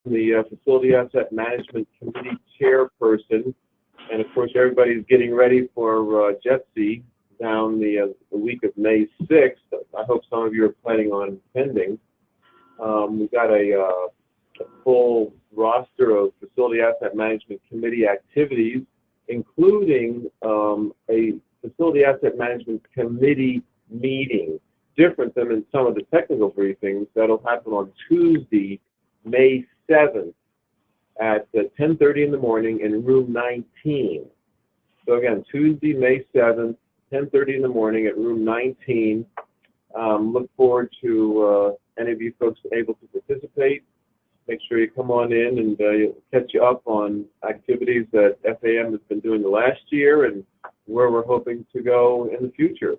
the Facility Asset Management Committee chairperson, and of course everybody's getting ready for JETSI down the week of May 6th. I hope some of you are planning on attending. We've got a full roster of Facility Asset Management Committee activities, including a Facility Asset Management Committee meeting, different than in some of the technical briefings. That'll happen on Tuesday, May 7th at 10:30 in the morning in room 19. So again, Tuesday, May 7th, 10:30 in the morning at room 19. Look forward to any of you folks able to participate. Make sure you come on in, and it'll catch you up on activities that FAM has been doing the last year and where we're hoping to go in the future.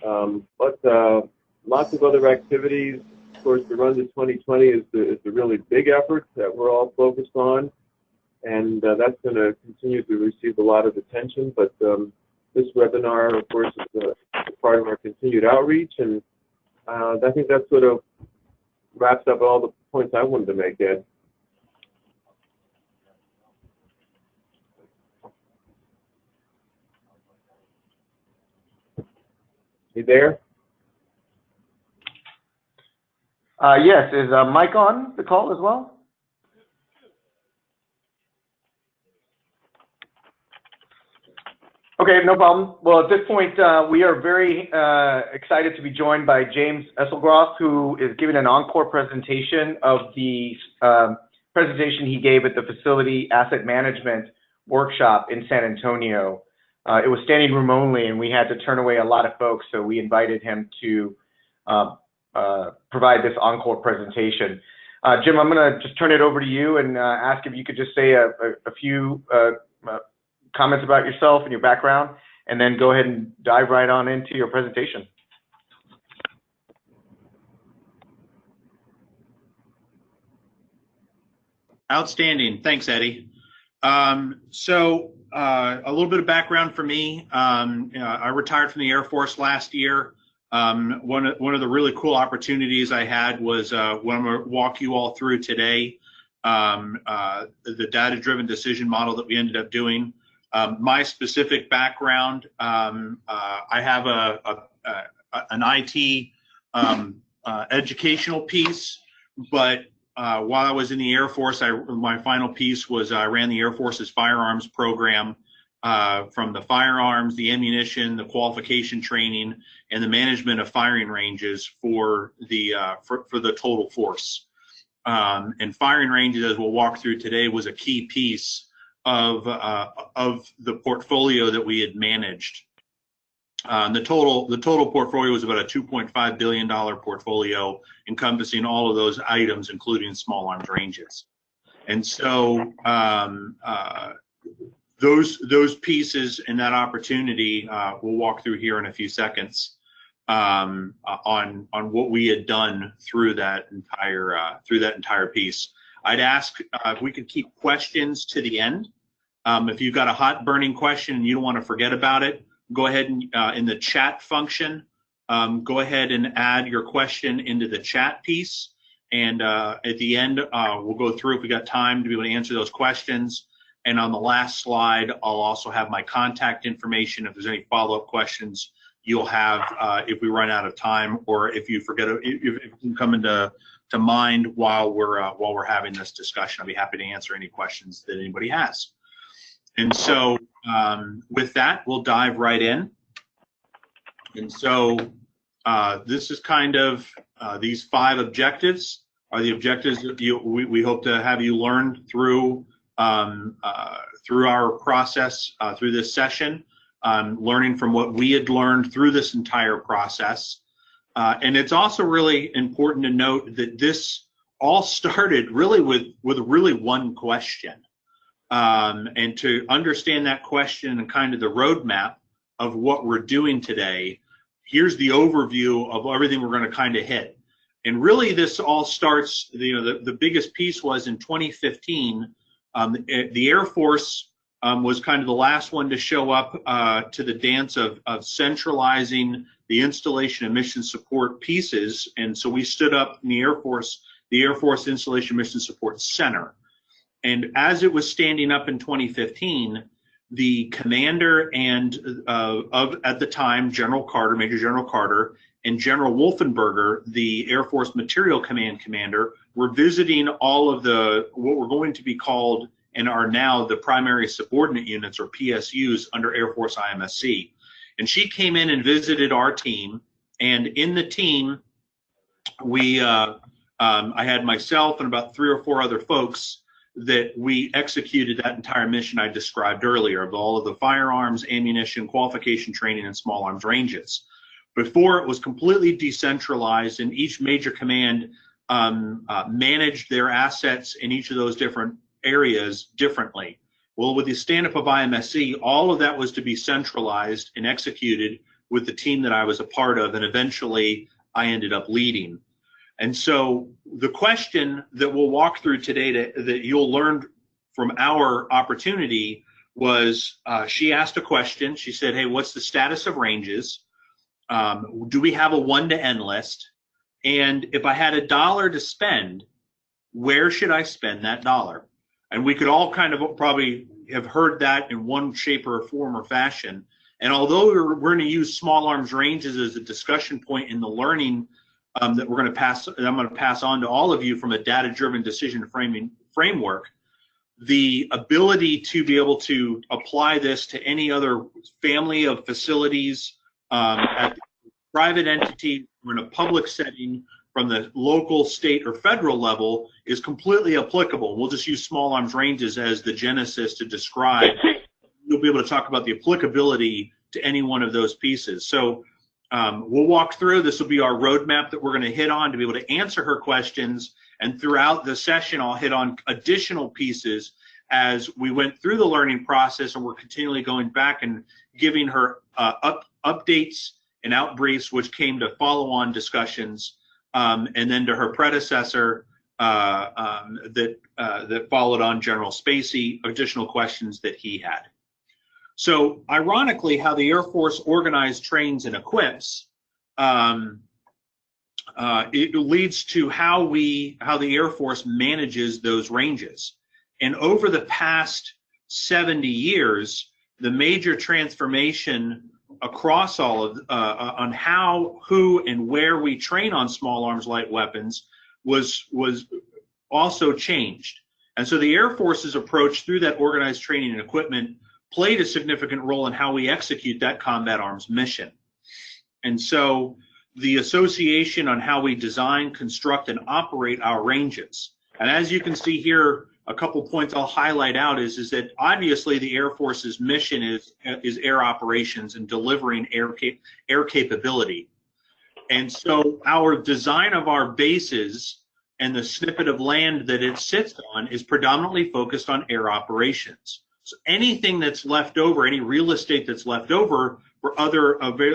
But lots of other activities. Of course, the Run to 2020 is the really big effort that we're all focused on, and that's going to continue to receive a lot of attention. But this webinar, of course, is a part of our continued outreach, and I think that sort of wraps up all the points I wanted to make, Ed. You there? Yes. Is Mike on the call as well? Okay, no problem. Well, at this point, we are very excited to be joined by James Eselgroth, who is giving an encore presentation of the presentation he gave at the Facility Asset Management Workshop in San Antonio. It was standing room only, and we had to turn away a lot of folks, so we invited him to provide this encore presentation. Jim, I'm going to just turn it over to you and ask if you could just say a few comments about yourself and your background, and then go ahead and dive right on into your presentation. Outstanding. Thanks, Eddie. So a little bit of background for me. I retired from the Air Force last year. One of the really cool opportunities I had was what I'm going to walk you all through today, the data-driven decision model that we ended up doing. My specific background, I have an IT educational piece, but while I was in the Air Force, my final piece was I ran the Air Force's firearms program, from the firearms, the ammunition, the qualification training, and the management of firing ranges for the total force. And firing ranges, as we'll walk through today, was a key piece of the portfolio that we had managed. The total portfolio was about a $2.5 billion portfolio, encompassing all of those items, including small arms ranges. And so those pieces and that opportunity we'll walk through here in a few seconds on what we had done through that entire piece. I'd ask if we could keep questions to the end. If you've got a hot burning question and you don't want to forget about it, go ahead and in the chat function, go ahead and add your question into the chat piece. And at the end, we'll go through if we got time to be able to answer those questions. And on the last slide, I'll also have my contact information. If there's any follow-up questions, you'll have if we run out of time, or if you forget, if it can come into mind while we're having this discussion. I'll be happy to answer any questions that anybody has. And so with that, we'll dive right in. And so this is kind of these 5 objectives are the objectives that we hope to have you learn through our process, through this session, learning from what we had learned through this entire process. And it's also really important to note that this all started really with really one question. And to understand that question and kind of the roadmap of what we're doing today, here's the overview of everything we're going to kind of hit. And really this all starts, the biggest piece was in 2015, the Air Force was kind of the last one to show up to the dance of centralizing the installation and mission support pieces. And so we stood up in the Air Force the Air Force Installation Mission Support Center. And as it was standing up in 2015, the commander and at the time, General Carter, Major General Carter, and General Wolfenberger, the Air Force Material Command commander, were visiting all of what were going to be called and are now the primary subordinate units, or PSUs, under Air Force IMSC. And she came in and visited our team, and in the team, I had myself and about 3 or 4 other folks that we executed that entire mission I described earlier, of all of the firearms, ammunition, qualification training, and small arms ranges. Before, it was completely decentralized, and each major command managed their assets in each of those different areas differently. Well, with the stand-up of IMSC, all of that was to be centralized and executed with the team that I was a part of, and eventually I ended up leading. And so the question that we'll walk through today that you'll learn from our opportunity was, she asked a question. She said, hey, what's the status of ranges? Do we have a 1 to N list? And if I had $1 to spend, where should I spend that dollar? And we could all kind of probably have heard that in one shape or form or fashion. And although we're going to use small arms ranges as a discussion point in the learning that I'm going to pass on to all of you from a data-driven decision framing framework, the ability to be able to apply this to any other family of facilities at private entity or in a public setting from the local, state, or federal level is completely applicable. We'll just use small arms ranges as the genesis to describe. You'll be able to talk about the applicability to any one of those pieces. So we'll walk through. This will be our roadmap that we're going to hit on to be able to answer her questions. And throughout the session, I'll hit on additional pieces as we went through the learning process, and we're continually going back and giving her updates and outbriefs, which came to follow-on discussions, and then to her predecessor that followed on, General Spacey, additional questions that he had. So ironically, how the Air Force organized, trains, and equips, it leads to how the Air Force manages those ranges. And over the past 70 years, the major transformation across all of on how, who, and where we train on small arms light weapons was also changed. And so the Air Force's approach through that organized training and equipment played a significant role in how we execute that combat arms mission. And so the association on how we design, construct, and operate our ranges. And as you can see here, a couple points I'll highlight out is that obviously the Air Force's mission is air operations and delivering air capability. And so our design of our bases and the snippet of land that it sits on is predominantly focused on air operations. So anything that's left over, any real estate that's left over for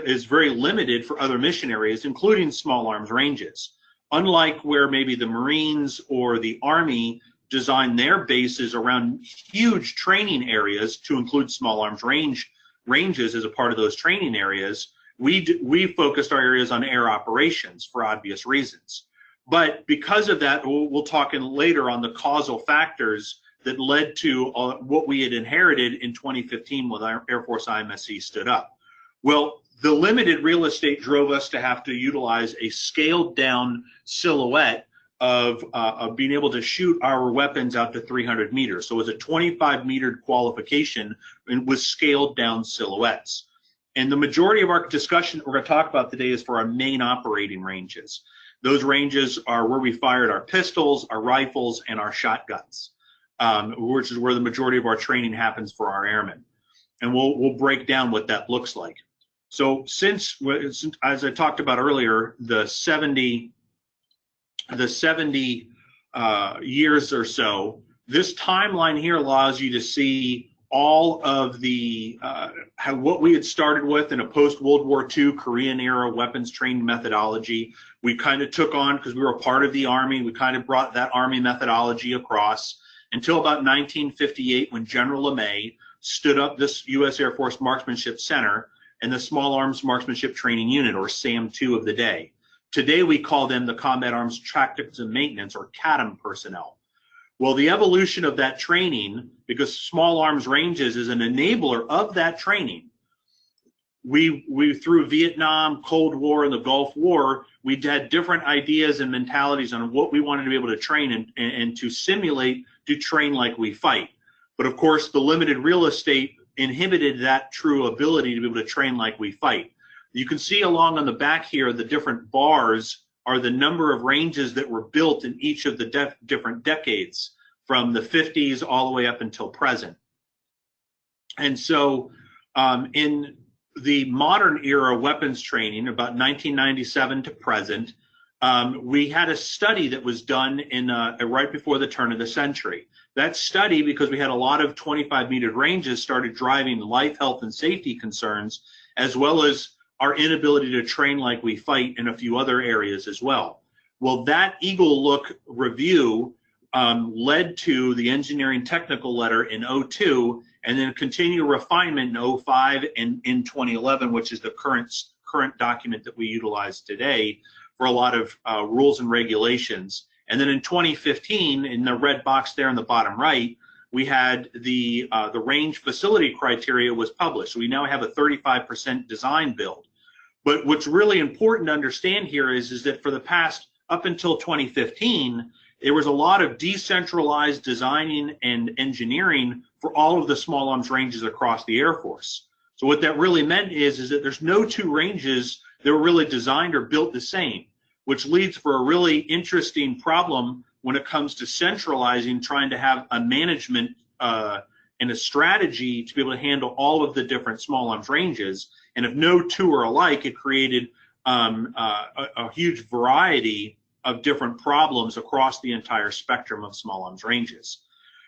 is very limited for other mission areas, including small arms ranges. Unlike where maybe the Marines or the Army design their bases around huge training areas to include small arms ranges as a part of those training areas, we focused our areas on air operations for obvious reasons. But because of that, we'll talk later on the causal factors that led to what we had inherited in 2015 when our Air Force IMSC stood up. Well, the limited real estate drove us to have to utilize a scaled down silhouette of being able to shoot our weapons out to 300 meters. So it was a 25-meter qualification and with scaled down silhouettes. And the majority of our discussion we're going to talk about today is for our main operating ranges. Those ranges are where we fired our pistols, our rifles, and our shotguns, which is where the majority of our training happens for our airmen. And we'll break down what that looks like. So since as I talked about earlier, the 70 years or so, this timeline here allows you to see all of the what we had started with in a post-World War II Korean era weapons training methodology. We kind of took on, because we were a part of the Army, we kind of brought that Army methodology across until about 1958 when General LeMay stood up this U.S. Air Force Marksmanship Center and the Small Arms Marksmanship Training Unit, or SAM-2 of the day. Today we call them the Combat Arms Tactics and Maintenance, or CATM personnel. Well, the evolution of that training, because small arms ranges is an enabler of that training. We through Vietnam, Cold War, and the Gulf War, we had different ideas and mentalities on what we wanted to be able to train and to simulate to train like we fight. But of course, the limited real estate inhibited that true ability to be able to train like we fight. You can see along on the back here, the different bars are the number of ranges that were built in each of the different decades, from the 50s all the way up until present. And so in the modern era weapons training, about 1997 to present, we had a study that was done in right before the turn of the century. That study, because we had a lot of 25-meter ranges, started driving life, health, and safety concerns, as well as our inability to train like we fight in a few other areas as well. Well, that Eagle Look review led to the engineering technical letter in 2002, and then continued refinement in 2005 and in 2011, which is the current document that we utilize today for a lot of rules and regulations. And then in 2015, in the red box there in the bottom right, we had the range facility criteria was published. So we now have a 35% design build. But what's really important to understand here is that for the past, up until 2015, there was a lot of decentralized designing and engineering for all of the small arms ranges across the Air Force. So what that really meant is that there's no two ranges that were really designed or built the same, which leads for a really interesting problem when it comes to centralizing, trying to have a management and a strategy to be able to handle all of the different small arms ranges. And if no two are alike, it created a huge variety of different problems across the entire spectrum of small arms ranges.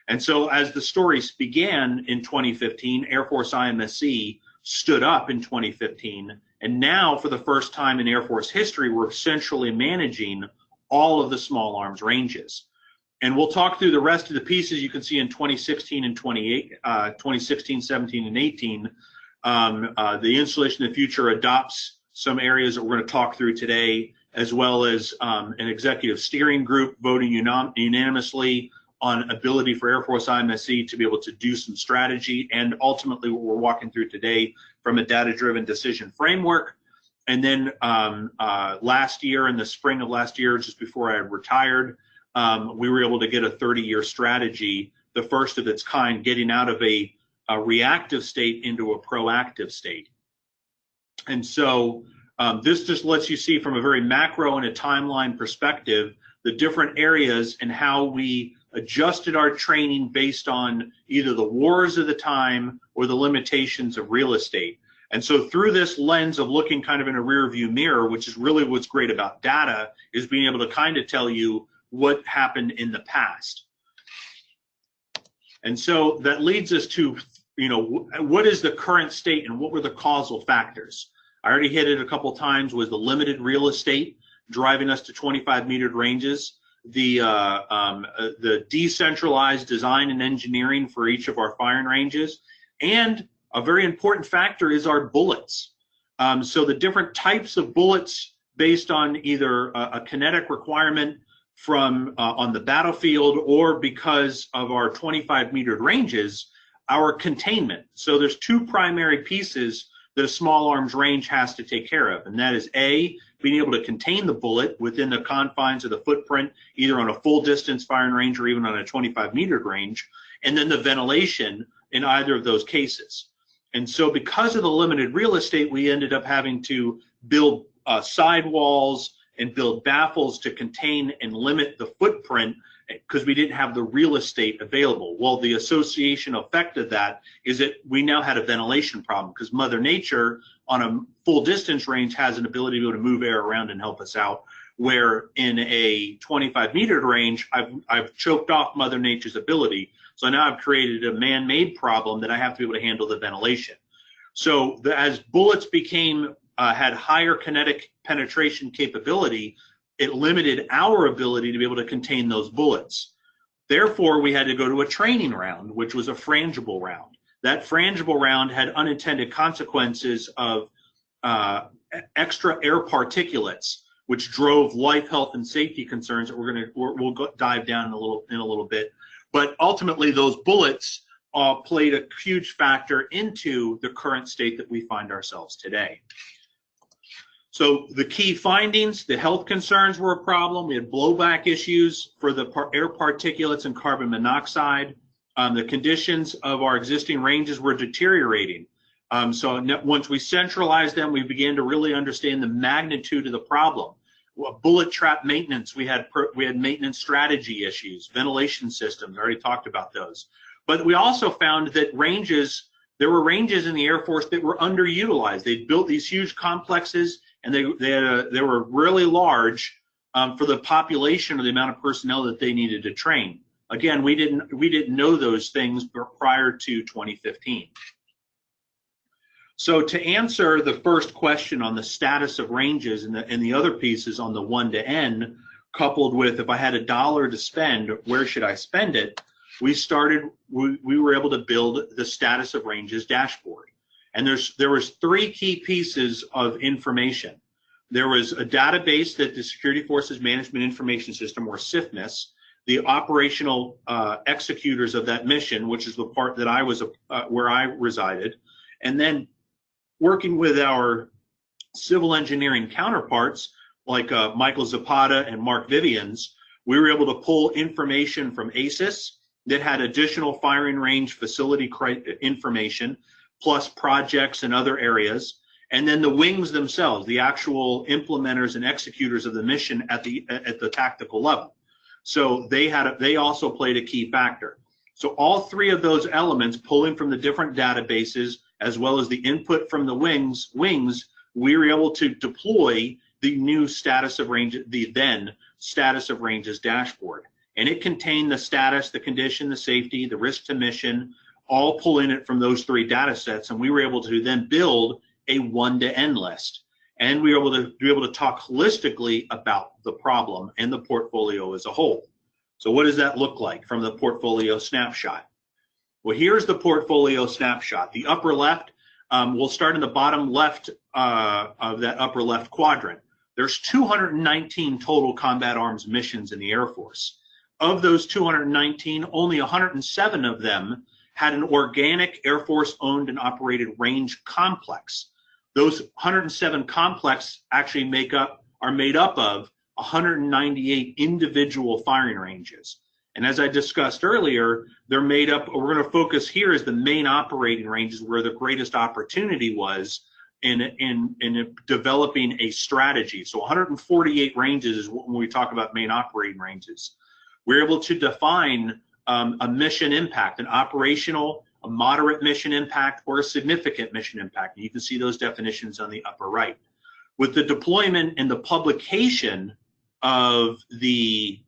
And so as the stories began in 2015, Air Force IMSC stood up in 2015, and now for the first time in Air Force history, we're centrally managing all of the small arms ranges. And we'll talk through the rest of the pieces you can see in 2016 and 2016, 17, and 18. The Installation of the Future adopts some areas that we're going to talk through today, as well as an executive steering group voting unanimously on ability for Air Force IMSC to be able to do some strategy, and ultimately what we're walking through today from a data-driven decision framework. And then last year, in the spring of last year, just before I retired, we were able to get a 30-year strategy, the first of its kind, getting out of a reactive state into a proactive state. And so this just lets you see from a very macro and a timeline perspective the different areas and how we adjusted our training based on either the wars of the time or the limitations of real estate. And so through this lens of looking kind of in a rear view mirror, which is really what's great about data, is being able to kind of tell you what happened in the past. And so that leads us to, you know, what is the current state and what were the causal factors? I already hit it a couple times, was the limited real estate driving us to 25-meter ranges, the decentralized design and engineering for each of our firing ranges, and a very important factor is our bullets. So the different types of bullets based on either a kinetic requirement from on the battlefield or because of our 25-meter ranges, our containment. So there's two primary pieces that a small arms range has to take care of, and that is A, being able to contain the bullet within the confines of the footprint, either on a full distance firing range or even on a 25-meter range, and then the ventilation in either of those cases. And so because of the limited real estate, we ended up having to build sidewalls and build baffles to contain and limit the footprint because we didn't have the real estate available. Well, the association effect of that is that we now had a ventilation problem because Mother Nature on a full distance range has an ability to be able to move air around and help us out, where in a 25-meter range, I've choked off Mother Nature's ability. So now I've created a man-made problem that I have to be able to handle the ventilation. So as bullets became, had higher kinetic penetration capability, it limited our ability to be able to contain those bullets. Therefore, we had to go to a training round, which was a frangible round. That frangible round had unintended consequences of extra air particulates which drove life, health, and safety concerns that we'll dive down in a little bit. But ultimately, those bullets played a huge factor into the current state that we find ourselves today. So the key findings: the health concerns were a problem. We had blowback issues for the air particulates and carbon monoxide. The conditions of our existing ranges were deteriorating. So once we centralized them, we began to really understand the magnitude of the problem. Bullet trap maintenance, we had maintenance strategy issues, ventilation systems, I already talked about those. But we also found that there were ranges in the Air Force that were underutilized. They'd built these huge complexes, and they were really large for the population or the amount of personnel that they needed to train. Again, we didn't know those things prior to 2015. So to answer the first question on the status of ranges and the other pieces on the 1 to N, coupled with if I had $1 to spend, where should I spend it? We were able to build the status of ranges dashboard. And there was 3 key pieces of information. There was a database that the Security Forces Management Information System, or SIFMIS, the operational executors of that mission, which is the part that I was where I resided, and then working with our civil engineering counterparts like Michael Zapata and Mark Vivians, we were able to pull information from ASIS that had additional firing range facility information, plus projects and other areas, and then the wings themselves, the actual implementers and executors of the mission at the tactical level. So they also played a key factor. So all 3 of those elements, pulling from the different databases, as well as the input from the wings, we were able to deploy the new status of range, the then status of ranges dashboard. And it contained the status, the condition, the safety, the risk to mission, all pulling it from those 3 data sets. And we were able to then build a 1 to N list. And we were able to talk holistically about the problem and the portfolio as a whole. So what does that look like from the portfolio snapshot? Well, here's the portfolio snapshot. The upper left, we'll start in the bottom left of that upper left quadrant. There's 219 total combat arms missions in the Air Force. Of those 219, only 107 of them had an organic Air Force owned and operated range complex. Those 107 complex actually are made up of 198 individual firing ranges. And as I discussed earlier, they're made up, we're going to focus here as the main operating ranges where the greatest opportunity was in developing a strategy. So 148 ranges is when we talk about main operating ranges. We're able to define a mission impact, an operational, a moderate mission impact, or a significant mission impact. And you can see those definitions on the upper right. With the deployment and the publication of the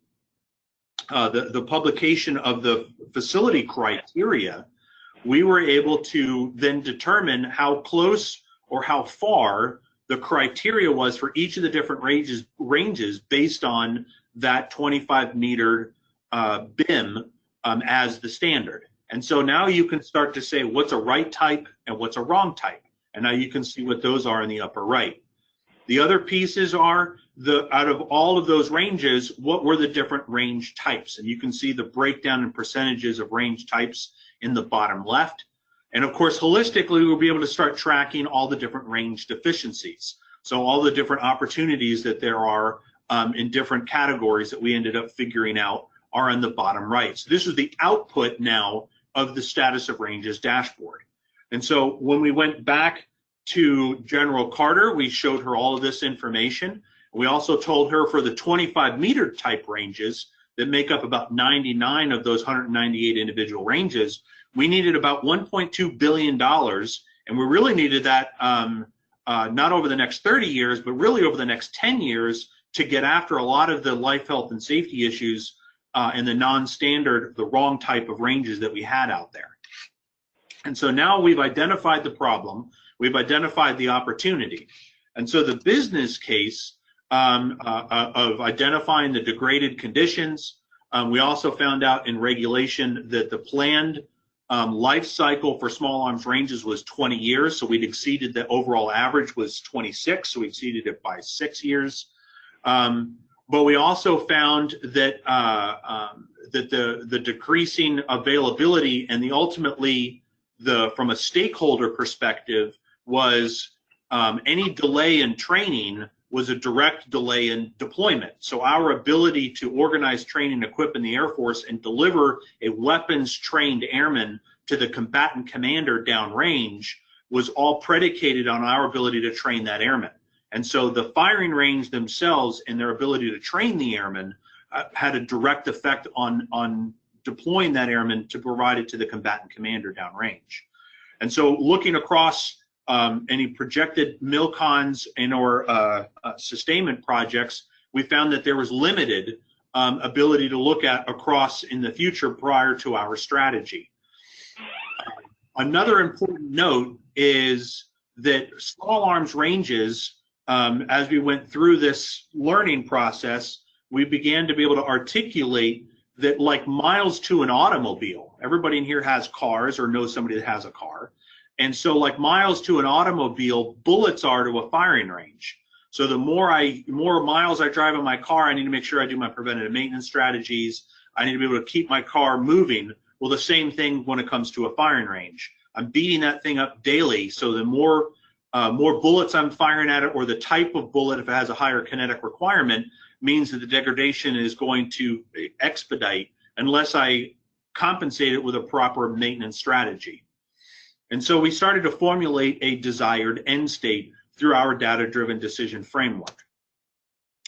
publication of the facility criteria, we were able to then determine how close or how far the criteria was for each of the different ranges based on that 25-meter BIM as the standard. And so now you can start to say what's a right type and what's a wrong type. And now you can see what those are in the upper right. The other pieces are out of all of those ranges, what were the different range types? And you can see the breakdown in percentages of range types in the bottom left. And of course, holistically, we'll be able to start tracking all the different range deficiencies. So all the different opportunities that there are in different categories that we ended up figuring out are in the bottom right. So this is the output now of the status of ranges dashboard. And so when we went back to General Carter, we showed her all of this information. We also told her for the 25-meter type ranges that make up about 99 of those 198 individual ranges, we needed about $1.2 billion, and we really needed that not over the next 30 years, but really over the next 10 years to get after a lot of the life, health, and safety issues and the non-standard, the wrong type of ranges that we had out there. And so now we've identified the problem, we've identified the opportunity. And so the business case of identifying the degraded conditions, we also found out in regulation that the planned life cycle for small arms ranges was 20 years, so we'd exceeded the overall average was 26, so we exceeded it by 6 years. But we also found that that the decreasing availability and the ultimately from a stakeholder perspective was any delay in training was a direct delay in deployment. So our ability to organize, train, and equip in the Air Force and deliver a weapons-trained airman to the combatant commander downrange was all predicated on our ability to train that airman. And so the firing range themselves and their ability to train the airman had a direct effect on deploying that airman to provide it to the combatant commander downrange. And so looking across any projected MILCONs and or sustainment projects, we found that there was limited ability to look at across in the future prior to our strategy. Another important note is that small arms ranges, as we went through this learning process, we began to be able to articulate that, like miles to an automobile, everybody in here has cars or knows somebody that has a car. And so like miles to an automobile, bullets are to a firing range. So the more miles I drive in my car, I need to make sure I do my preventative maintenance strategies. I need to be able to keep my car moving. Well, the same thing when it comes to a firing range. I'm beating that thing up daily, so the more bullets I'm firing at it, or the type of bullet, if it has a higher kinetic requirement, means that the degradation is going to expedite unless I compensate it with a proper maintenance strategy. And so we started to formulate a desired end state through our data-driven decision framework.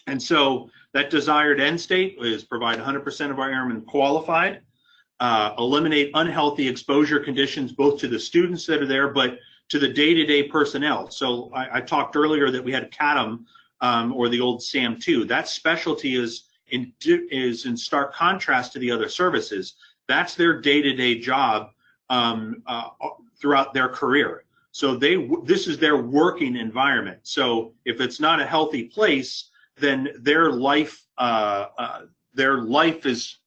And so that desired end state is provide 100% of our airmen qualified, eliminate unhealthy exposure conditions both to the students that are there, but to the day-to-day personnel. So I talked earlier that we had CADM, or the old SAM2. That specialty is in stark contrast to the other services. That's their day-to-day job throughout their career. So this is their working environment. So if it's not a healthy place, then their life is,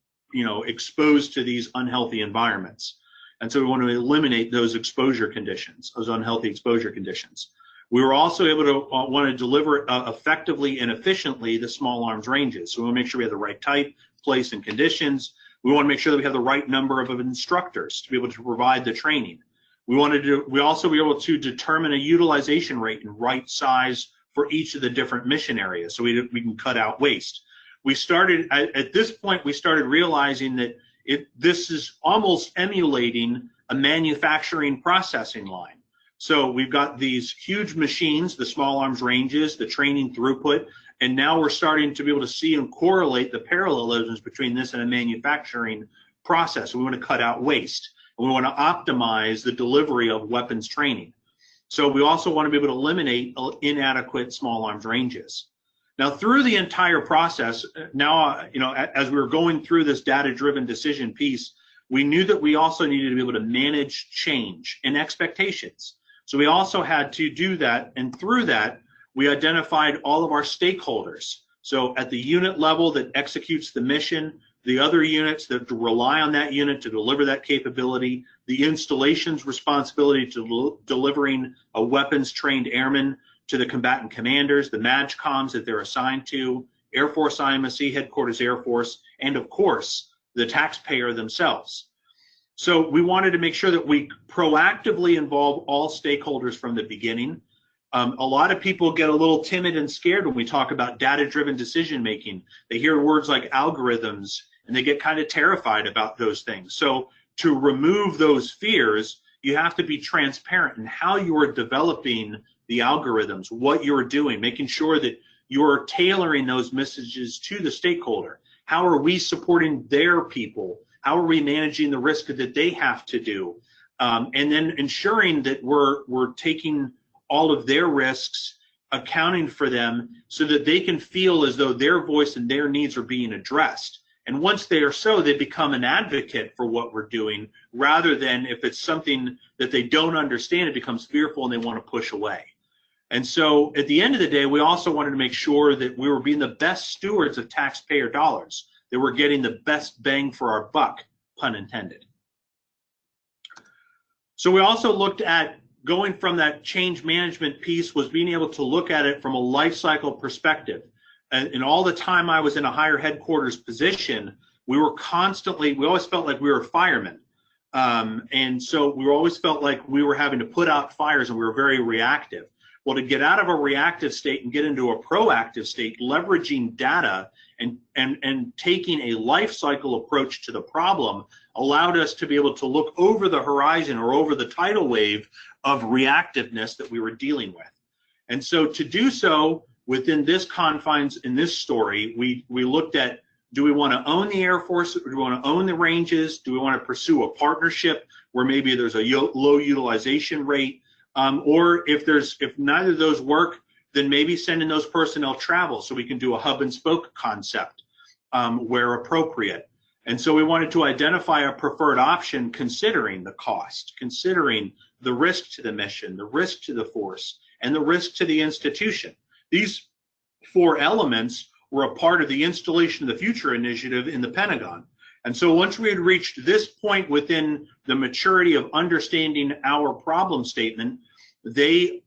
exposed to these unhealthy environments. And so we want to eliminate those exposure conditions, those unhealthy exposure conditions. We were also able to want to deliver effectively and efficiently the small arms ranges. So we want to make sure we have the right type, place, and conditions. We want to make sure that we have the right number of instructors to be able to provide the training. We also were able to determine a utilization rate and right size for each of the different mission areas, so we can cut out waste. We started at this point. We started realizing that this is almost emulating a manufacturing processing line. So we've got these huge machines, the small arms ranges, the training throughput, and now we're starting to be able to see and correlate the parallelisms between this and a manufacturing process. We want to cut out waste, and we want to optimize the delivery of weapons training. So we also want to be able to eliminate inadequate small arms ranges. Now, through the entire process, as we were going through this data-driven decision piece, we knew that we also needed to be able to manage change and expectations. So we also had to do that, and through that, we identified all of our stakeholders. So at the unit level that executes the mission, the other units that rely on that unit to deliver that capability, the installation's responsibility to delivering a weapons-trained airman to the combatant commanders, the MAGCOMs that they're assigned to, Air Force IMSC, Headquarters Air Force, and of course, the taxpayer themselves. So we wanted to make sure that we proactively involve all stakeholders from the beginning. A lot of people get a little timid and scared when we talk about data-driven decision-making. They hear words like algorithms, and they get kind of terrified about those things. So to remove those fears, you have to be transparent in how you are developing the algorithms, what you're doing, making sure that you're tailoring those messages to the stakeholder. How are we supporting their people? How are we managing the risk that they have to do? And then ensuring that we're taking all of their risks, accounting for them so that they can feel as though their voice and their needs are being addressed. And once they are so, they become an advocate for what we're doing, rather than if it's something that they don't understand, it becomes fearful and they want to push away. And so at the end of the day, we also wanted to make sure that we were being the best stewards of taxpayer dollars, that we're getting the best bang for our buck, pun intended. So we also looked at going from that change management piece, was being able to look at it from a life cycle perspective. and all the time I was in a higher headquarters position, we always felt like we were firemen. And so we always felt like we were having to put out fires, and we were very reactive. Well, to get out of a reactive state and get into a proactive state, leveraging data and taking a life cycle approach to the problem allowed us to be able to look over the horizon or over the tidal wave of reactiveness that we were dealing with. And so to do so within this confines in this story, we looked at, do we want to own the Air Force? Do we want to own the ranges? Do we want to pursue a partnership where maybe there's a low utilization rate? Or if neither of those work, then maybe sending those personnel travel so we can do a hub and spoke concept where appropriate. And so we wanted to identify a preferred option considering the cost, considering the risk to the mission, the risk to the force, and the risk to the institution. These 4 elements were a part of the Installation of the Future initiative in the Pentagon. And so once we had reached this point within the maturity of understanding our problem statement, the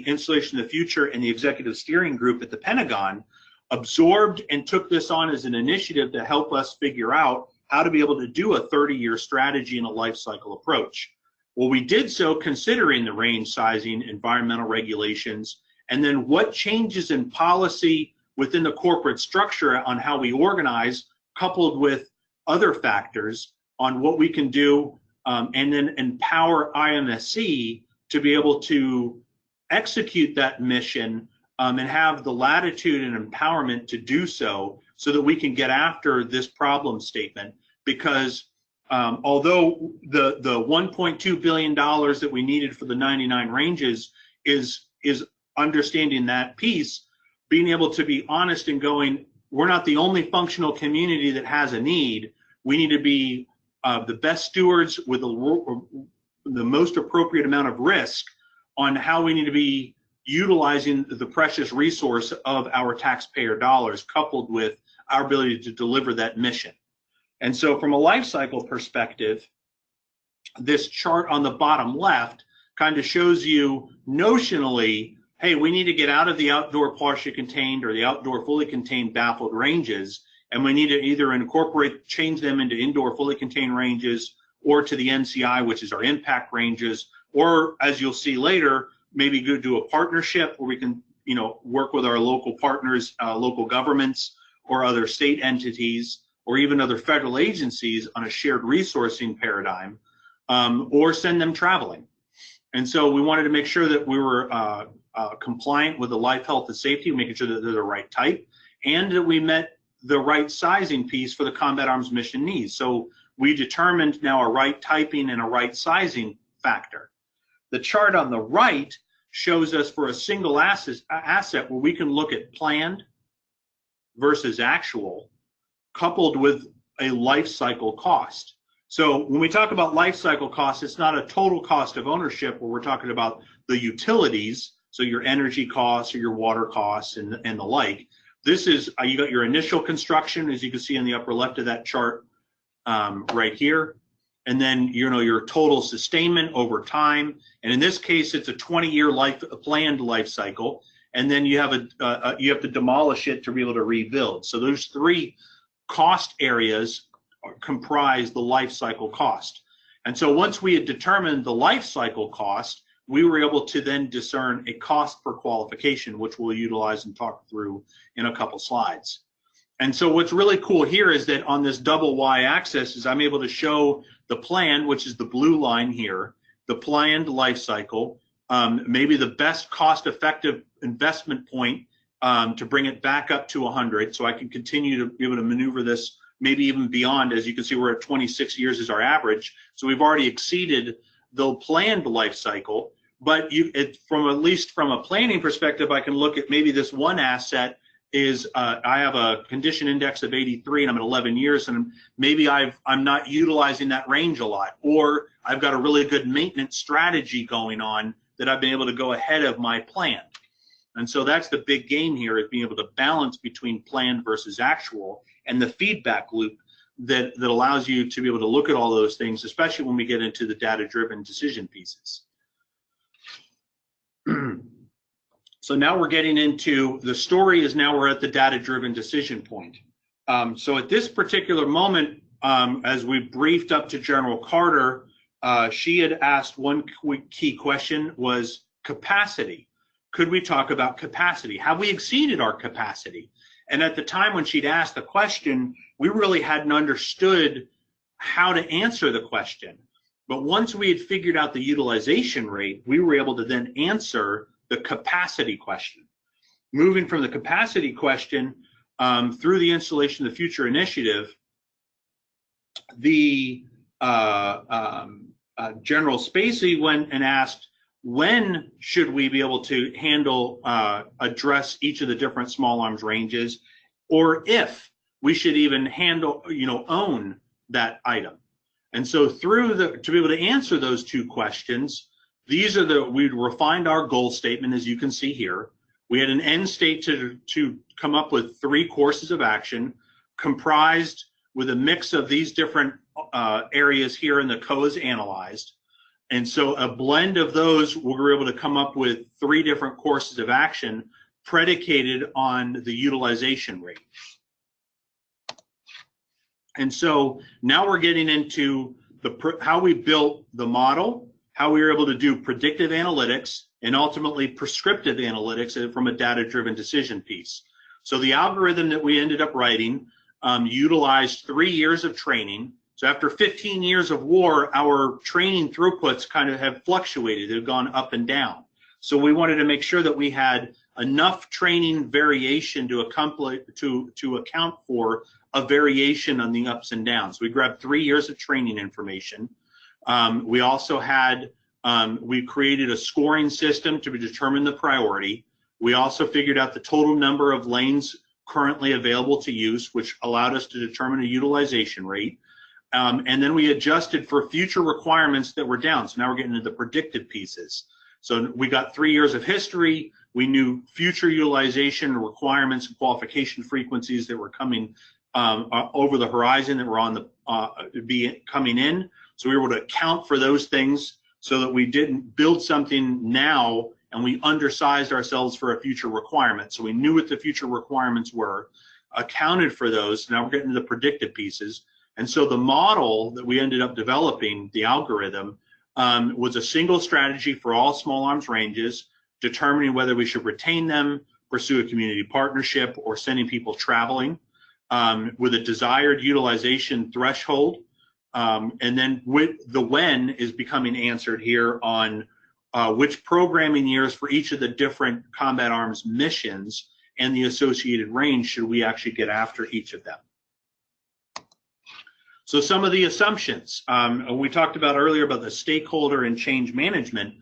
Installation of the Future and the Executive Steering Group at the Pentagon absorbed and took this on as an initiative to help us figure out how to be able to do a 30-year strategy and a life cycle approach. Well, we did so considering the range sizing, environmental regulations, and then what changes in policy within the corporate structure on how we organize, coupled with other factors on what we can do, and then empower IMSC to be able to execute that mission and have the latitude and empowerment to do so that we can get after this problem statement. Because although the $1.2 billion that we needed for the 99 ranges is understanding that piece, being able to be honest and going, we're not the only functional community that has a need. We need to be the best stewards with the most appropriate amount of risk on how we need to be utilizing the precious resource of our taxpayer dollars, coupled with our ability to deliver that mission. And so from a life cycle perspective, this chart on the bottom left kind of shows you notionally, hey, we need to get out of the outdoor partially contained or the outdoor fully contained baffled ranges, and we need to either change them into indoor fully contained ranges or to the NCI, which is our impact ranges, or as you'll see later, maybe go do a partnership where we can, work with our local partners, local governments, or other state entities, or even other federal agencies on a shared resourcing paradigm, or send them traveling. And so we wanted to make sure that we were compliant with the life, health, and safety, making sure that they're the right type, and that we met the right sizing piece for the combat arms mission needs. So we determined now a right typing and a right sizing factor. The chart on the right shows us for a single asset where we can look at planned versus actual, coupled with a life cycle cost. So when we talk about life cycle cost, it's not a total cost of ownership where we're talking about the utilities, so your energy costs or your water costs and the like. This is, you got your initial construction, as you can see in the upper left of that chart right here. And then, your total sustainment over time. And in this case, it's a 20-year planned life cycle. And then you have you have to demolish it to be able to rebuild. So those 3 cost areas comprise the life cycle cost. And so once we had determined the life cycle cost, we were able to then discern a cost per qualification, which we'll utilize and talk through in a couple slides. And so what's really cool here is that on this double y-axis is I'm able to show the planned, which is the blue line here, the planned life cycle, maybe the best cost-effective investment point to bring it back up to 100, so I can continue to be able to maneuver this maybe even beyond. As you can see, we're at 26 years as our average, so we've already exceeded the planned life cycle. But at least from a planning perspective, I can look at maybe this one asset is I have a condition index of 83 and I'm at 11 years, and maybe I'm not utilizing that range a lot, or I've got a really good maintenance strategy going on that I've been able to go ahead of my plan. And so that's the big game here, is being able to balance between planned versus actual, and the feedback loop that allows you to be able to look at all those things, especially when we get into the data-driven decision pieces. So now we're getting into the story is now we're at the data-driven decision point. So at this particular moment, as we briefed up to General Carter, she had asked one key question was capacity. Could we talk about capacity? Have we exceeded our capacity? And at the time when she'd asked the question, we really hadn't understood how to answer the question. But once we had figured out the utilization rate, we were able to then answer the capacity question. Moving from the capacity question through the Installation of the Future initiative, the General Spacey went and asked, when should we be able to handle, address each of the different small arms ranges, or if we should even handle, own that item. And so to be able to answer those two questions, we refined our goal statement, as you can see here. We had an end state to come up with 3 courses of action comprised with a mix of these different areas here in the COAs analyzed. And so a blend of those, we were able to come up with 3 different courses of action predicated on the utilization rate. And so now we're getting into how we built the model, how we were able to do predictive analytics, and ultimately prescriptive analytics from a data-driven decision piece. So the algorithm that we ended up writing utilized 3 years of training. So after 15 years of war, our training throughputs kind of have fluctuated. They've gone up and down. So we wanted to make sure that we had enough training variation to account for a variation on the ups and downs. We grabbed 3 years of training information. We also had, we created a scoring system to determine the priority. We also figured out the total number of lanes currently available to use, which allowed us to determine a utilization rate. And then we adjusted for future requirements that were down. So now we're getting into the predictive pieces. So we got 3 years of history. We knew future utilization requirements and qualification frequencies that were coming over the horizon that were on the coming in. So we were able to account for those things so that we didn't build something now and we undersized ourselves for a future requirement. So we knew what the future requirements were, accounted for those. Now we're getting to the predictive pieces. And so the model that we ended up developing, the algorithm, was a single strategy for all small arms ranges, determining whether we should retain them, pursue a community partnership, or sending people traveling, with a desired utilization threshold. And then with the when is becoming answered here on which programming years for each of the different combat arms missions and the associated range should we actually get after each of them. So some of the assumptions, we talked about earlier about the stakeholder and change management.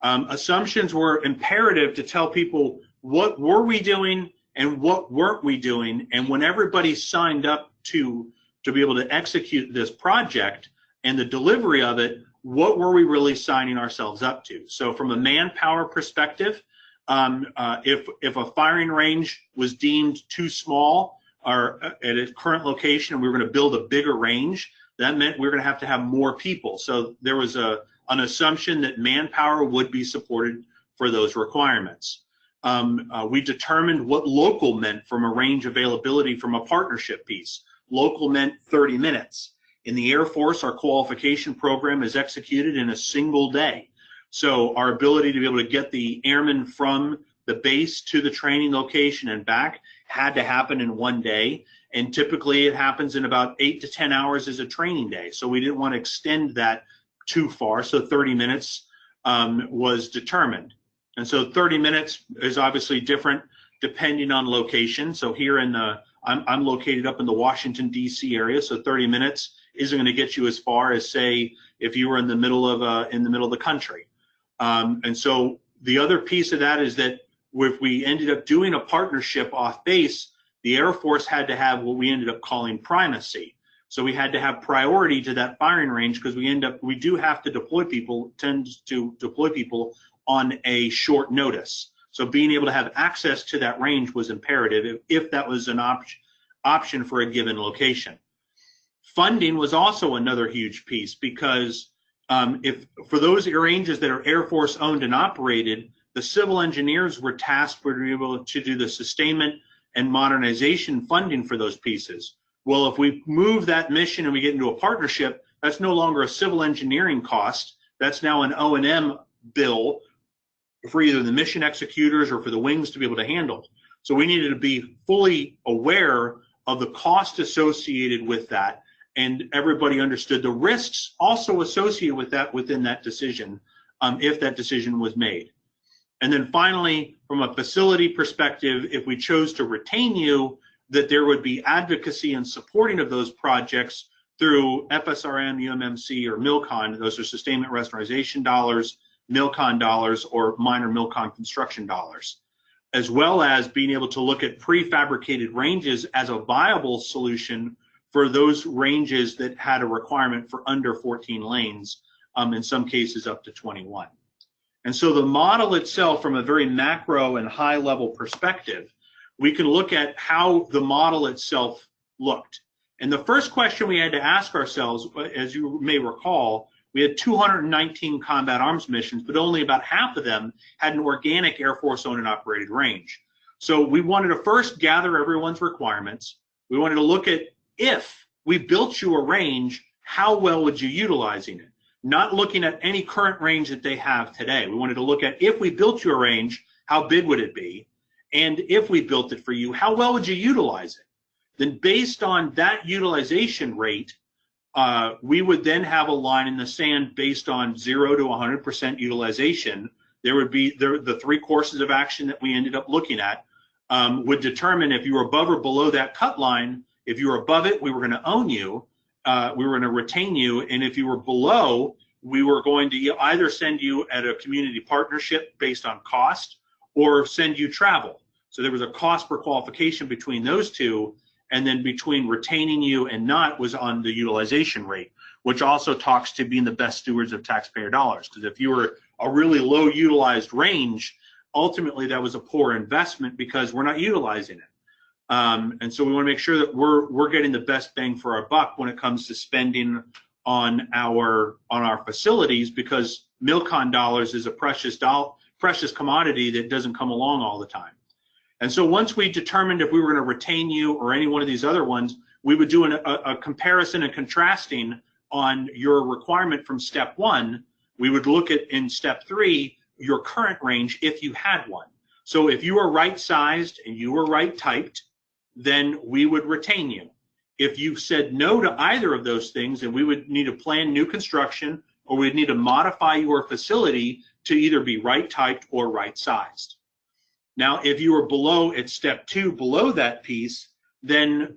Assumptions were imperative to tell people what were we doing and what weren't we doing, and when everybody signed up to be able to execute this project and the delivery of it, what were we really signing ourselves up to? So from a manpower perspective, if a firing range was deemed too small or at its current location and we were going to build a bigger range, that meant we were going to have more people. So there was an assumption that manpower would be supported for those requirements. We determined what local meant from a range availability from a partnership piece. Local meant 30 minutes. In the Air Force, our qualification program is executed in a single day. So our ability to be able to get the airmen from the base to the training location and back had to happen in one day. And typically it happens in about 8 to 10 hours as a training day. So we didn't want to extend that too far. So 30 minutes was determined. And so 30 minutes is obviously different depending on location. So here in the, I'm located up in the Washington, D.C. area. So 30 minutes isn't going to get you as far as, say, if you were in the middle of the country. And so the other piece of that is that if we ended up doing a partnership off base, the Air Force had to have what we ended up calling primacy. So we had to have priority to that firing range because we do have to deploy people, tend to deploy people on a short notice. So being able to have access to that range was imperative if that was an option for a given location. Funding was also another huge piece because if for those ranges that are Air Force owned and operated, The civil engineers were tasked with being able to do the sustainment and modernization funding for those pieces. Well, if we move that mission and we get into a partnership, that's no longer a civil engineering cost. That's now an O&M bill for either the mission executors or for the wings to be able to handle. So we needed to be fully aware of the cost associated with that, and everybody understood the risks also associated with that within that decision, if that decision was made. And then finally, from a facility perspective, if we chose to retain you, that there would be advocacy and supporting of those projects through FSRM, UMMC, or MILCON. Those are sustainment restoration dollars, MILCON dollars, or minor MILCON construction dollars, as well as being able to look at prefabricated ranges as a viable solution for those ranges that had a requirement for under 14 lanes, in some cases up to 21. And so the model itself, from a very macro and high level perspective, we can look at how the model itself looked. And the first question we had to ask ourselves, as you may recall, we had 219 combat arms missions, but only about half of them had an organic Air Force owned and operated range. So we wanted to first gather everyone's requirements. We wanted to look at, if we built you a range, how well would you utilizing it? Not looking at any current range that they have today. We wanted to look at, if we built you a range, how big would it be? And if we built it for you, how well would you utilize it? Then based on that utilization rate, we would then have a line in the sand based on 0 to 100% utilization. There would be the three courses of action that we ended up looking at would determine if you were above or below that cut line. If you were above it, we were going to own you, we were going to retain you, and if you were below, we were going to either send you at a community partnership based on cost or send you travel. So there was a cost per qualification between those two, and then between retaining you and not was on the utilization rate, which also talks to being the best stewards of taxpayer dollars. Because if you were a really low utilized range, ultimately that was a poor investment because we're not utilizing it. And so we want to make sure that we're getting the best bang for our buck when it comes to spending on our facilities, because MILCON dollars is a precious commodity that doesn't come along all the time. And so once we determined if we were going to retain you or any one of these other ones, we would do a comparison and contrasting on your requirement from step 1. We would look at, in step 3, your current range if you had one. So if you were right sized and you were right typed, then we would retain you. If you said no to either of those things, then we would need to plan new construction, or we'd need to modify your facility to either be right typed or right sized. Now, if you were below at step 2, below that piece, then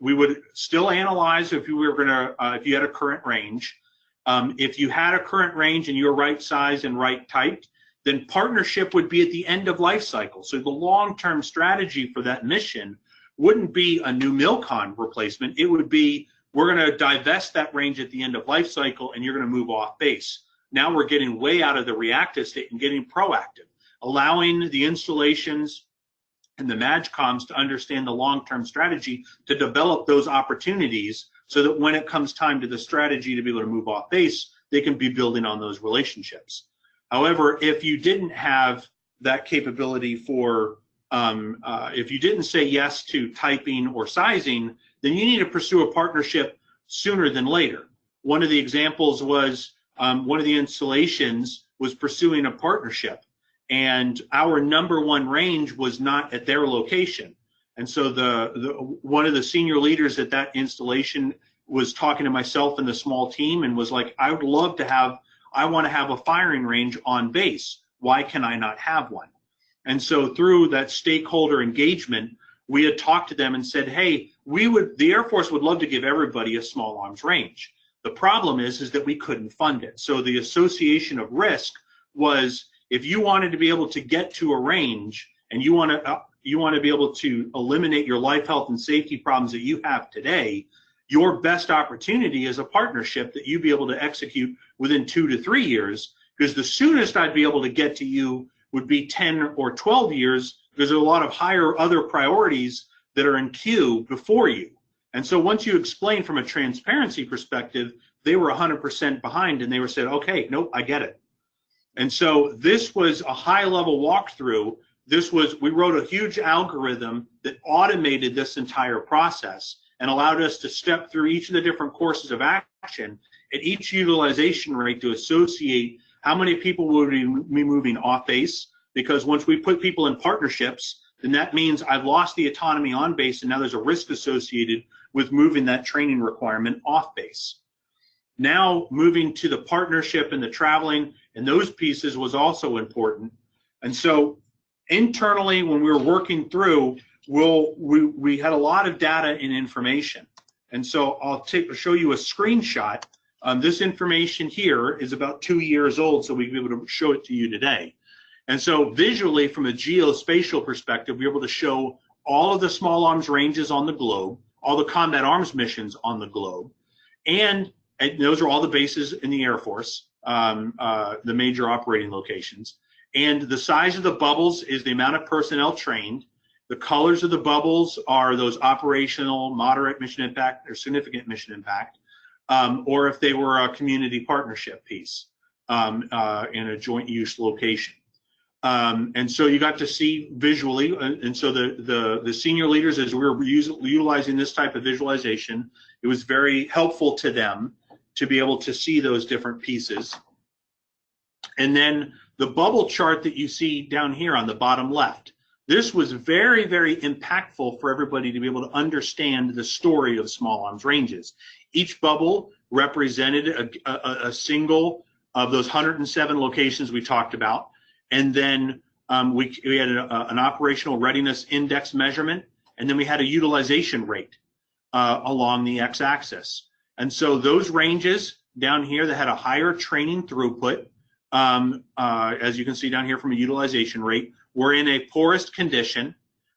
we would still analyze if you were going to, if you had a current range. If you had a current range and you're right size and right typed, then partnership would be at the end of life cycle. So the long-term strategy for that mission wouldn't be a new MILCON replacement. It would be, we're going to divest that range at the end of life cycle and you're going to move off base. Now we're getting way out of the reactive state and getting proactive, allowing the installations and the MAGCOMs to understand the long-term strategy to develop those opportunities so that when it comes time to the strategy to be able to move off base, they can be building on those relationships. However, if you didn't have that capability for, if you didn't say yes to typing or sizing, then you need to pursue a partnership sooner than later. One of the examples was one of the installations was pursuing a partnership, and our #1 range was not at their location. And so one of the senior leaders at that installation was talking to myself and the small team and was like, I want to have a firing range on base. Why can I not have one? And so through that stakeholder engagement, we had talked to them and said, hey, the Air Force would love to give everybody a small arms range. The problem is that we couldn't fund it. So the association of risk was, if you wanted to be able to get to a range and you want to be able to eliminate your life, health, and safety problems that you have today, your best opportunity is a partnership that you'd be able to execute within 2 to 3 years, because the soonest I'd be able to get to you would be 10 or 12 years, because there are a lot of higher other priorities that are in queue before you. And so once you explain from a transparency perspective, they were 100% behind, and they were said, okay, nope, I get it. And so this was a high-level walkthrough. We wrote a huge algorithm that automated this entire process and allowed us to step through each of the different courses of action at each utilization rate to associate how many people would be moving off base. Because once we put people in partnerships, then that means I've lost the autonomy on base, and now there's a risk associated with moving that training requirement off base. Now moving to the partnership and the traveling and those pieces was also important. And so internally, when we were working through, we had a lot of data and information. And so I'll show you a screenshot. This information here is about 2 years old, so we'll be able to show it to you today. And so visually, from a geospatial perspective, we're able to show all of the small arms ranges on the globe, all the combat arms missions on the globe, and those are all the bases in the Air Force, the major operating locations. And the size of the bubbles is the amount of personnel trained. The colors of the bubbles are those operational, moderate mission impact, or significant mission impact, or if they were a community partnership piece in a joint use location. And so you got to see visually, and so the senior leaders, as we were utilizing this type of visualization, it was very helpful to them to be able to see those different pieces. And then the bubble chart that you see down here on the bottom left, this was very, very impactful for everybody to be able to understand the story of small arms ranges. Each bubble represented a single of those 107 locations we talked about. And then we had an operational readiness index measurement, and then we had a utilization rate along the x-axis. And so those ranges down here that had a higher training throughput, as you can see down here from a utilization rate, were in a poorest condition.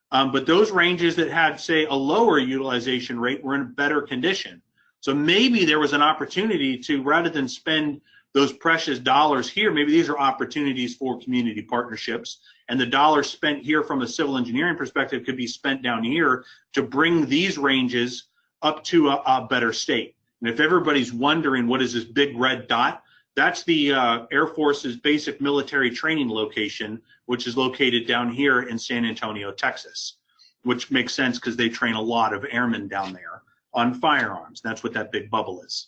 But those ranges that had, say, a lower utilization rate were in better condition. So maybe there was an opportunity to, rather than spend those precious dollars here, maybe these are opportunities for community partnerships, and the dollars spent here from a civil engineering perspective could be spent down here to bring these ranges up to a better state. And if everybody's wondering what is this big red dot, that's the Air Force's basic military training location, which is located down here in San Antonio, Texas, which makes sense because they train a lot of airmen down there on firearms. That's what that big bubble is.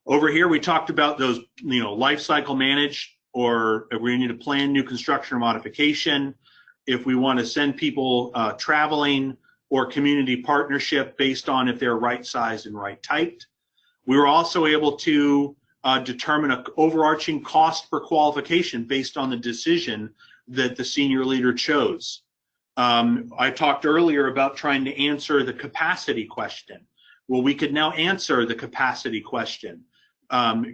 Over here, we talked about those, life cycle manage, or if we need to plan new construction or modification, if we want to send people traveling, or community partnership based on if they're right sized and right typed. We were also able to determine an overarching cost per qualification based on the decision that the senior leader chose. I talked earlier about trying to answer the capacity question. Well, we could now answer the capacity question.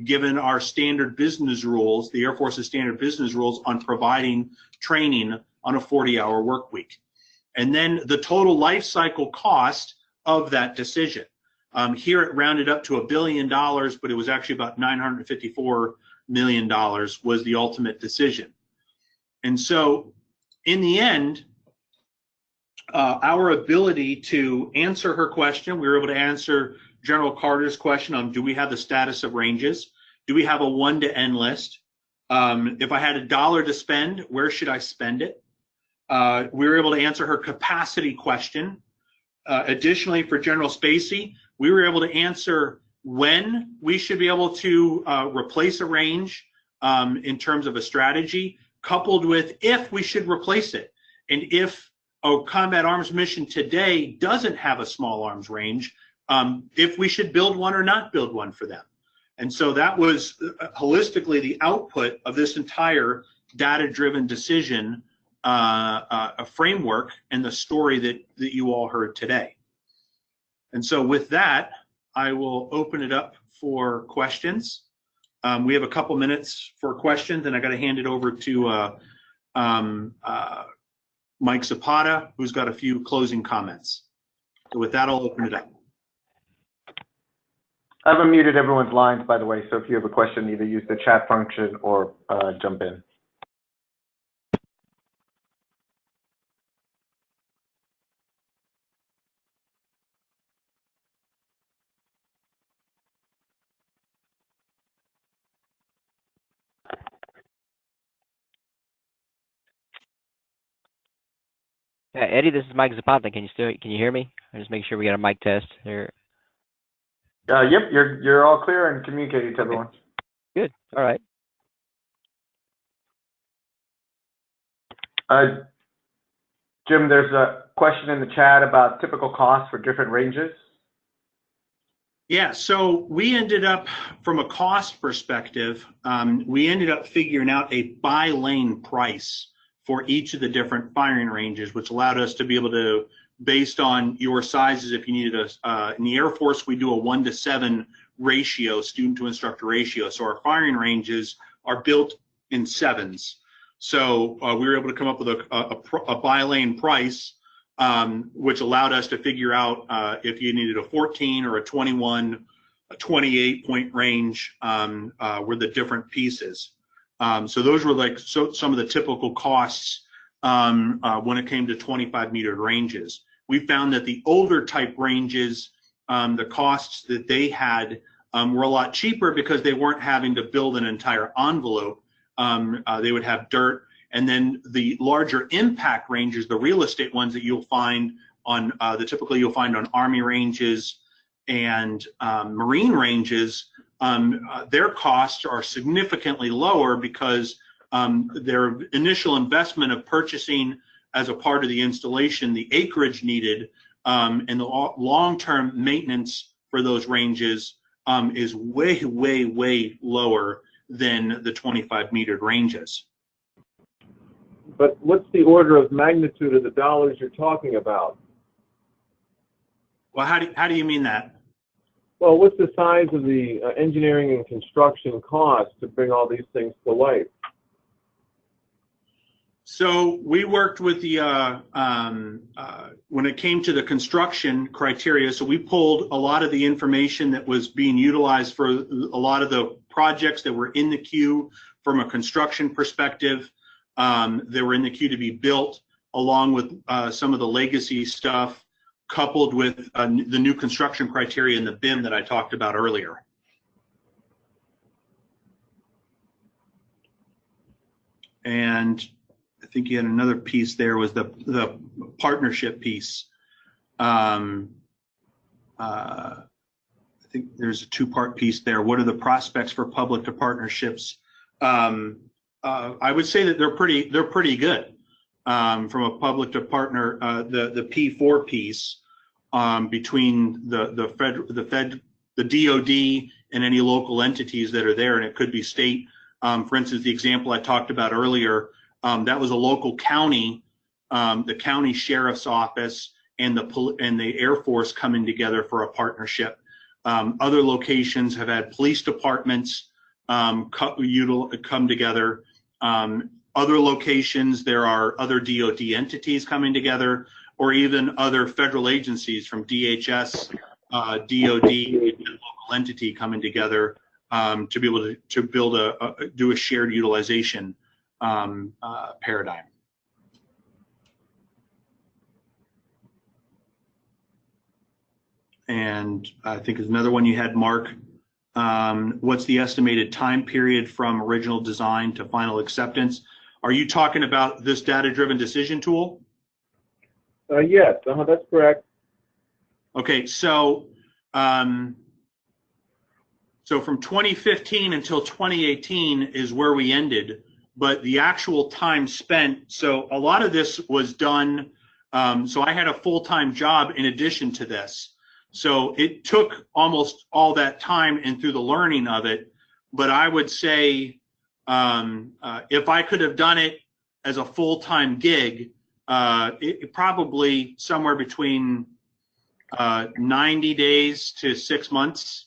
Given our standard business rules, the Air Force's standard business rules on providing training on a 40-hour work week. And then the total life cycle cost of that decision. Here it rounded up to $1 billion, but it was actually about $954 million was the ultimate decision. And so in the end, our ability to answer her question, we were able to answer General Carter's question on, do we have the status of ranges? Do we have a 1 to N list? If I had $1 to spend, where should I spend it? We were able to answer her capacity question. Additionally, for General Spacey, we were able to answer when we should be able to replace a range in terms of a strategy, coupled with if we should replace it. And if a combat arms mission today doesn't have a small arms range, if we should build one or not build one for them. And so that was holistically the output of this entire data-driven decision a framework and the story that you all heard today. And so with that, I will open it up for questions. We have a couple minutes for questions, and I got to hand it over to Mike Zapata, who's got a few closing comments. So with that, I'll open it up. I've unmuted everyone's lines, by the way, so if you have a question, either use the chat function or jump in. Eddie, this is Mike Zapata. Can you hear me? I'm just making sure we got a mic test here. Yep, you're all clear and communicating to everyone. Good. All right. Jim, there's a question in the chat about typical costs for different ranges. Yeah, so we ended up, from a cost perspective, we ended up figuring out a by-lane price for each of the different firing ranges, which allowed us to be able to, based on your sizes, if you needed in the Air Force, we do a 1-to-7 ratio, student to instructor ratio. So our firing ranges are built in 7s. So we were able to come up with a by-lane price, which allowed us to figure out if you needed a 14 or a 21, a 28 point range were the different pieces. So those were like some of the typical costs when it came to 25 meter ranges. We found that the older type ranges, the costs that they had were a lot cheaper because they weren't having to build an entire envelope. They would have dirt. And then the larger impact ranges, the real estate ones that you'll find on typically you'll find on Army ranges and Marine ranges, their costs are significantly lower because their initial investment of purchasing as a part of the installation, the acreage needed, and the long-term maintenance for those ranges is way, way, way lower than the 25 metered ranges. But what's the order of magnitude of the dollars you're talking about? Well, how do you mean that? Well, what's the size of the engineering and construction cost to bring all these things to life? So we worked with the, when it came to the construction criteria, so we pulled a lot of the information that was being utilized for a lot of the projects that were in the queue from a construction perspective. They were in the queue to be built, along with some of the legacy stuff, coupled with the new construction criteria in the BIM that I talked about earlier. And I think you had another piece there, was the partnership piece. I think there's a two-part piece there. What are the prospects for public to partnerships? I would say that they're pretty good from a public to partner. The P4 piece between the DoD and any local entities that are there, and it could be state. For instance, the example I talked about earlier, that was a local county, the county sheriff's office and the Air Force coming together for a partnership. Other locations have had police departments come together. Other locations, there are other DoD entities coming together, or even other federal agencies from DHS, DoD, and local entity coming together to be able to build do a shared utilization paradigm. And I think there's another one you had, Mark. What's the estimated time period from original design to final acceptance? Are you talking about this data-driven decision tool? Yes, that's correct. Okay, so from 2015 until 2018 is where we ended, but the actual time spent, so a lot of this was done, so I had a full-time job in addition to this. So it took almost all that time and through the learning of it, but I would say if I could have done it as a full-time gig, it probably somewhere between 90 days to 6 months,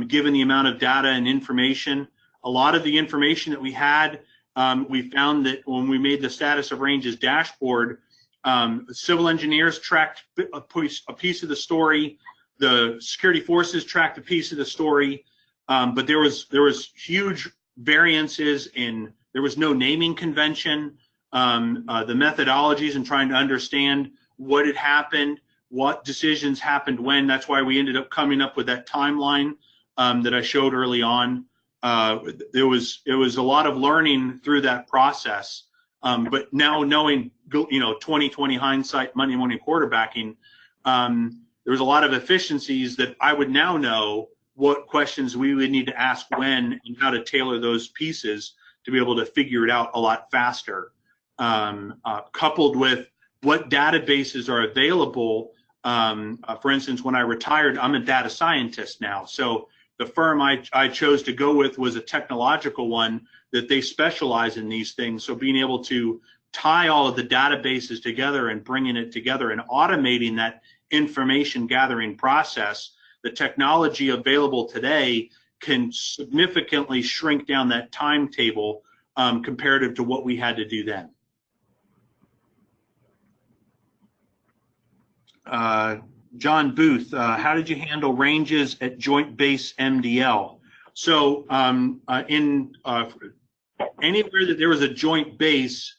given the amount of data and information. A lot of the information that we had, we found that when we made the status of ranges dashboard, civil engineers tracked a piece of the story, the security forces tracked a piece of the story, but there was huge variances in, there was no naming convention, the methodologies and trying to understand what had happened, what decisions happened when. That's why we ended up coming up with that timeline that I showed early on. It was a lot of learning through that process But now knowing, 20/20 hindsight, Monday morning quarterbacking, there was a lot of efficiencies that I would now know what questions we would need to ask when and how to tailor those pieces to be able to figure it out a lot faster. Coupled with what databases are available. For instance, when I retired, I'm a data scientist now. So the firm I chose to go with was a technological one that they specialize in these things. So being able to tie all of the databases together and bringing it together and automating that information gathering process, the technology available today can significantly shrink down that timetable comparative to what we had to do then. John Booth, how did you handle ranges at Joint Base MDL? So anywhere that there was a joint base,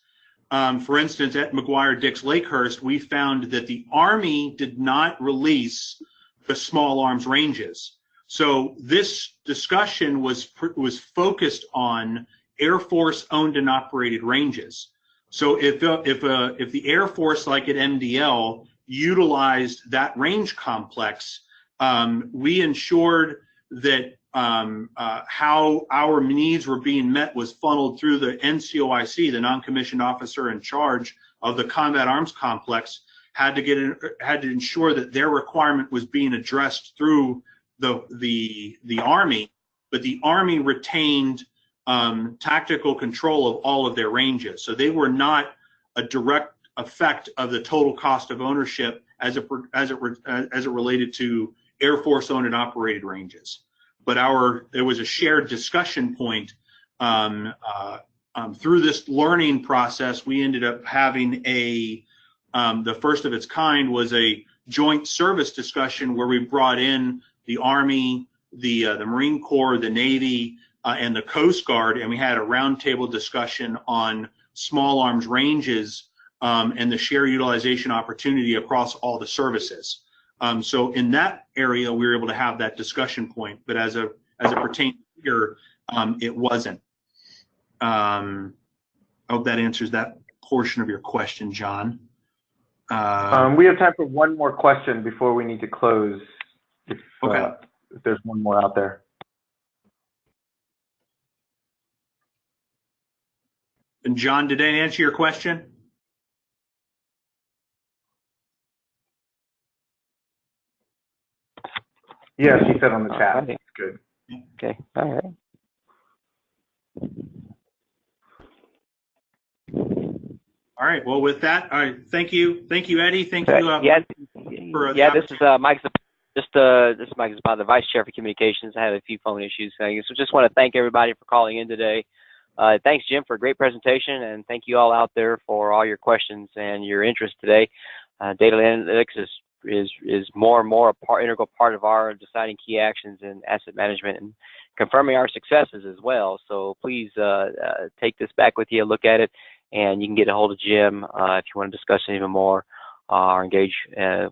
for instance, at McGuire-Dix Lakehurst, we found that the Army did not release the small arms ranges. So this discussion was focused on Air Force owned and operated ranges. So if the Air Force, like at MDL, utilized that range complex, we ensured that how our needs were being met was funneled through the NCOIC, the non-commissioned officer in charge of the combat arms complex, had to ensure that their requirement was being addressed through the Army, but the Army retained tactical control of all of their ranges. So they were not a direct effect of the total cost of ownership as it related to Air Force owned and operated ranges. But there was a shared discussion point through this learning process. We ended up having the first of its kind was a joint service discussion where we brought in the Army, the Marine Corps, the Navy, and the Coast Guard, and we had a roundtable discussion on small arms ranges and the share utilization opportunity across all the services. So in that area, we were able to have that discussion point, but as it pertains here, it wasn't. I hope that answers that portion of your question, John. We have time for one more question before we need to close. If there's one more out there. And John, did that answer your question? Yes, he said on the chat. Good. Okay. All right. All right. Well, with that, all right. Thank you, Eddie. Thank you. This is Mike. This is Mike Zapata, the Vice Chair for Communications. I had a few phone issues, so just want to thank everybody for calling in today. Thanks, Jim, for a great presentation, and thank you all out there for all your questions and your interest today. Data analytics is more and more integral part of our deciding key actions in asset management and confirming our successes as well. So please take this back with you, look at it, and you can get a hold of Jim if you want to discuss it even more or engage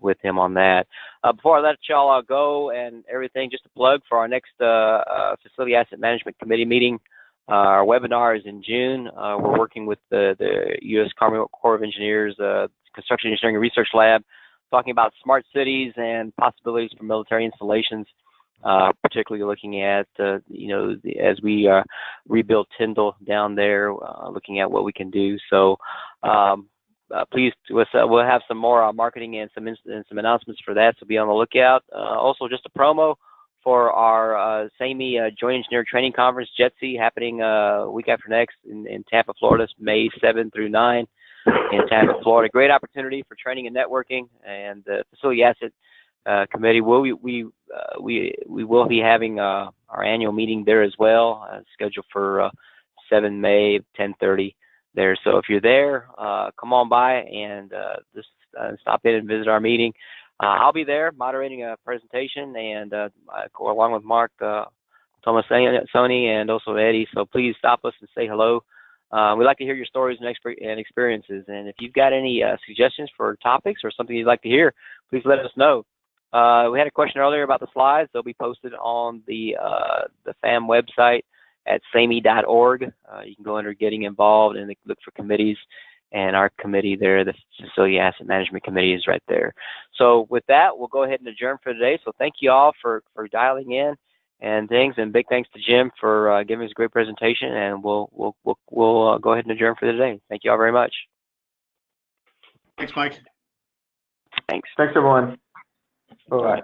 with him on that. Before I let y'all go and everything, just a plug for our next Facility Asset Management Committee meeting. Our webinar is in June. We're working with the U.S. Army Corps of Engineers Construction Engineering Research Lab, talking about smart cities and possibilities for military installations, particularly looking at, as we rebuild Tyndall down there, looking at what we can do. So please, we'll have some more marketing and some announcements for that, so be on the lookout. Also, just a promo for our SAME Joint Engineer Training Conference, JETSI, happening week after next in Tampa, Florida, May 7 through 9 in Tampa, Florida. Great opportunity for training and networking, and the Facility Asset Committee we will be having our annual meeting there as well, scheduled for 7 May, 10:30 there. So if you're there, come on by and just stop in and visit our meeting. I'll be there moderating a presentation, and along with Mark Tomasoni and also Eddie. So please stop us and say hello. We'd like to hear your stories and experiences. And if you've got any suggestions for topics or something you'd like to hear, please let us know. We had a question earlier about the slides. They'll be posted on the FAM website at SAME.org. You can go under Getting Involved and look for committees, and our committee there, the Facility Asset Management Committee, is right there. So with that, we'll go ahead and adjourn for today. So thank you all for dialing in and things, and big thanks to Jim for giving us a great presentation, and we'll go ahead and adjourn for today. Thank you all very much. Thanks, Mike. Thanks. Thanks, everyone. Bye-bye.